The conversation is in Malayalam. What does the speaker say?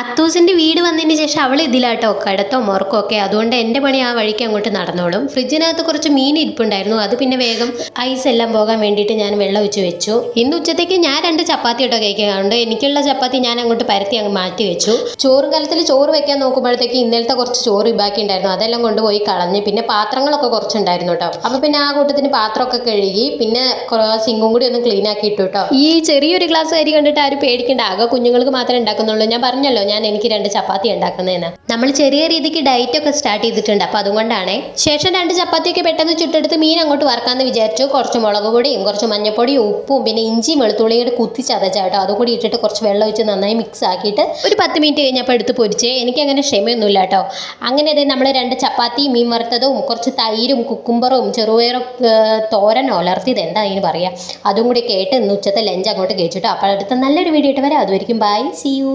അത്തൂസിൻ്റെ വീട് വന്നതിന് ശേഷം അവൾ ഇതിലാട്ടോ കിടത്തോ മുറക്കോ ഒക്കെ. അതുകൊണ്ട് എൻ്റെ പണി ആ വഴിക്ക് അങ്ങോട്ട് നടന്നോളും. ഫ്രിഡ്ജിനകത്ത് കുറച്ച് മീൻ ഇരിപ്പുണ്ടായിരുന്നു. അത് പിന്നെ വേഗം ഐസ് എല്ലാം പോകാൻ വേണ്ടിയിട്ട് ഞാൻ വെള്ളം ഒഴിച്ച് വെച്ചു. ഇന്ന് ഉച്ചത്തേക്ക് ഞാൻ 2 ചപ്പാത്തി ഇട്ടോ കഴിക്കാറുണ്ട്. എനിക്കുള്ള ചപ്പാത്തി ഞാൻ അങ്ങോട്ട് പരത്തി അങ്ങ് മാറ്റി വെച്ചു. ചോറും കലത്തിൽ ചോറ് വെക്കാൻ നോക്കുമ്പോഴത്തേക്ക് ഇന്നലത്തെ കുറച്ച് ചോറ് ബാക്കി ഉണ്ടായിരുന്നു. അതെല്ലാം കൊണ്ടുപോയി കളഞ്ഞ്. പിന്നെ പാത്രങ്ങളൊക്കെ കുറച്ചുണ്ടായിരുന്നു കേട്ടോ. അപ്പോൾ പിന്നെ ആ കൂട്ടത്തിന് പാത്രമൊക്കെ കഴുകി. പിന്നെ സിങ്കും കൂടി ഒന്ന് ക്ലീൻ ആക്കി ഇട്ടു കേട്ടോ. ഈ ചെറിയൊരു ഗ്ലാസ് അരി കണ്ടിട്ട് ആരും പേടിക്കേണ്ട. ആകെ കുഞ്ഞുങ്ങൾക്ക് മാത്രമേ ഉണ്ടാക്കുന്നുള്ളൂ. ഞാൻ പറഞ്ഞല്ലോ എനിക്ക് 2 ചപ്പാത്തി ഉണ്ടാക്കുന്നതെന്ന്. നമ്മൾ ചെറിയ രീതിക്ക് ഡയറ്റ് ഒക്കെ സ്റ്റാർട്ട് ചെയ്തിട്ടുണ്ട്. അപ്പോൾ അതുകൊണ്ടാണ്. ശേഷം 2 ചപ്പാത്തിയൊക്കെ പെട്ടെന്ന് ചുട്ടെടുത്ത് മീൻ അങ്ങോട്ട് വറക്കാമെന്ന് വിചാരിച്ചു. കുറച്ച് മുളക് പൊടിയും കുറച്ച് മഞ്ഞപ്പൊടിയും ഉപ്പും പിന്നെ ഇഞ്ചിയും വെളുത്തുള്ളിയും കൂടി കുത്തി ചതച്ചാട്ടോ. അതുകൂടി ഇട്ടിട്ട് കുറച്ച് വെള്ളം ഒഴിച്ച് നന്നായി മിക്സ് ആക്കിയിട്ട് ഒരു 10 മിനിറ്റ് കഴിഞ്ഞപ്പോൾ എടുത്ത് പൊരിച്ച്. എനിക്കങ്ങനെ ക്ഷമയൊന്നുമില്ല കേട്ടോ. അങ്ങനെ നമ്മൾ 2 ചപ്പാത്തി മീൻ വറുത്തതും കുറച്ച് തൈരും കുക്കുംബറും ചെറുപയറും തോരനോ ഉലർത്തിയത് എന്താ അതിന് പറയുക അതും കൂടി കേട്ട് ഇന്ന് ഉച്ചത്തെ ലഞ്ച് അങ്ങോട്ട് കഴിച്ചിട്ടോ. അപ്പോൾ അടുത്ത നല്ലൊരു വീഡിയോ ഇട്ട് വരാം. അതുവരെയും ബൈ, സീ യു.